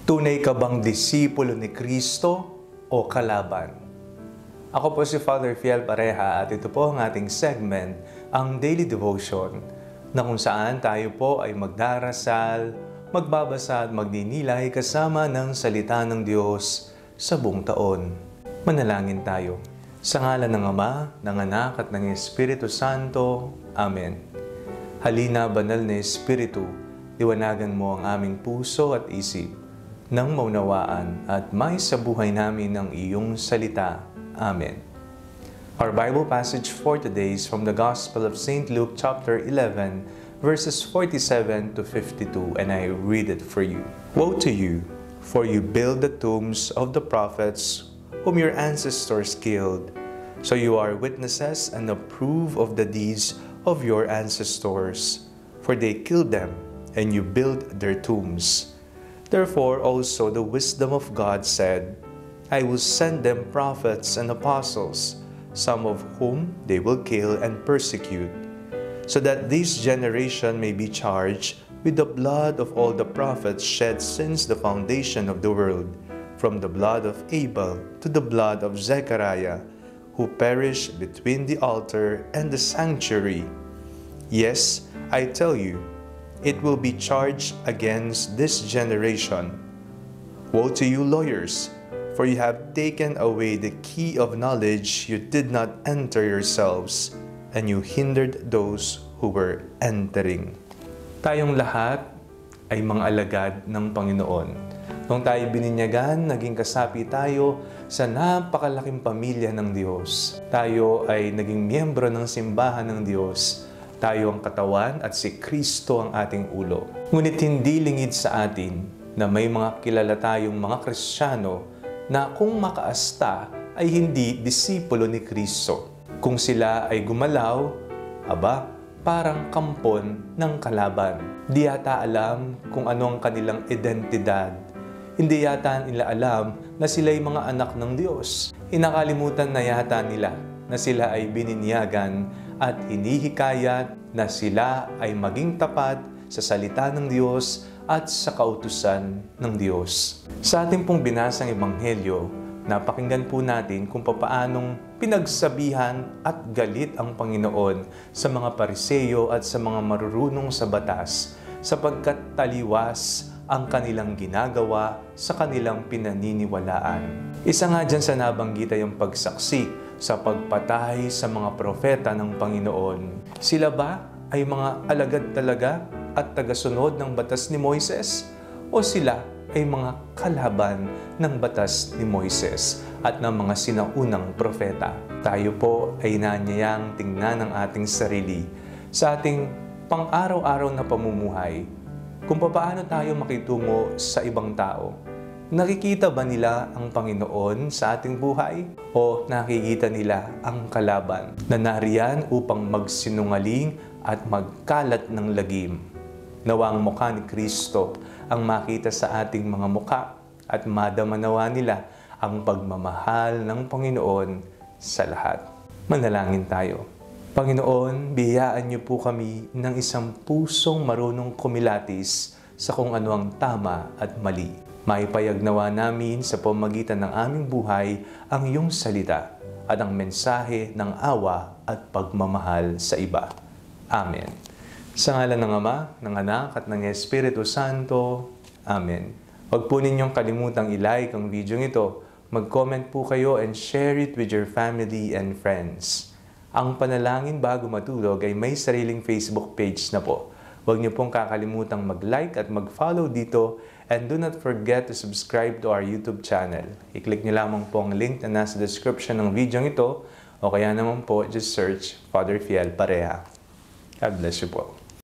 Tunay ka bang disipulo ni Kristo o kalaban? Ako po si Father Fiel Pareha at ito po ang ating segment, ang Daily Devotion, na kung saan tayo po ay magdarasal, magbabasa at magninilay kasama ng salita ng Diyos sa buong taon. Manalangin tayo. Sa ngalan ng Ama, ng Anak at ng Espiritu Santo. Amen. Halina, banal na Espiritu, liwanagan mo ang aming puso at isip, nang maunawaan at may sa buhay namin ng iyong salita. Amen. Our Bible passage for today is from the Gospel of St. Luke chapter 11, verses 47 to 52, and I read it for you. Woe to you, for you build the tombs of the prophets whom your ancestors killed. So you are witnesses and approve of the deeds of your ancestors, for they killed them, and you build their tombs. Therefore also the wisdom of God said, I will send them prophets and apostles, some of whom they will kill and persecute, so that this generation may be charged with the blood of all the prophets shed since the foundation of the world, from the blood of Abel to the blood of Zechariah, who perished between the altar and the sanctuary. Yes, I tell you, it will be charged against this generation. Woe to you, lawyers, for you have taken away the key of knowledge. You did not enter yourselves, and you hindered those who were entering. Tayong lahat ay mga alagad ng Panginoon. Nung tayo bininyagan, naging kasapi tayo sa napakalaking pamilya ng Diyos. Tayo ay naging miyembro ng simbahan ng Diyos. Tayo ang katawan at si Kristo ang ating ulo. Ngunit hindi lingid sa atin na may mga kilala tayong mga Kristiyano na kung makaasta ay hindi disipulo ni Kristo. Kung sila ay gumalaw, parang kampon ng kalaban. Di yata alam kung ano ang kanilang identidad. Hindi yata nila alam na sila'y mga anak ng Diyos. Inakalimutan na yata nila na sila ay bininyagan at hinihikayat na sila ay maging tapat sa salita ng Diyos at sa kautusan ng Diyos. Sa ating pong binasang Ebanghelyo, napakinggan po natin kung papaanong pinagsabihan at galit ang Panginoon sa mga Pariseyo at sa mga marurunong sa batas, sapagkat taliwas ang kanilang ginagawa sa kanilang pinaniniwalaan. Isa nga dyan sa nabanggit ay ang pagsaksi sa pagpatay sa mga propeta ng Panginoon. Sila ba ay mga alagad talaga at tagasunod ng batas ni Moises? O sila ay mga kalaban ng batas ni Moises at ng mga sinaunang propeta? Tayo po ay nanyayang tingnan ang ating sarili sa ating pang-araw-araw na pamumuhay kung paano tayo makitungo sa ibang tao. Nakikita ba nila ang Panginoon sa ating buhay? O nakikita nila ang kalaban na nariyan upang magsinungaling at magkalat ng lagim? Nawa ang mukha ni Kristo ang makita sa ating mga mukha at madamanawa nila ang pagmamahal ng Panginoon sa lahat. Manalangin tayo. Panginoon, biyayaan niyo po kami ng isang pusong marunong kumilatis sa kung ano ang tama at mali. Maipayagnawa namin sa pamamagitan ng aming buhay ang iyong salita at ang mensahe ng awa at pagmamahal sa iba. Amen. Sa ngalan ng Ama, ng Anak at ng Espiritu Santo. Amen. Huwag po ninyong kalimutang i-like ang video ito. Mag-comment po kayo and share it with your family and friends. Ang panalangin bago matulog ay may sariling Facebook page na po. Huwag niyo pong kakalimutang mag-like at mag-follow dito, and do not forget to subscribe to our YouTube channel. I-click niyo lamang po ang link na nasa description ng video ito, o kaya naman po just search Father Fiel Pareha. God bless you po.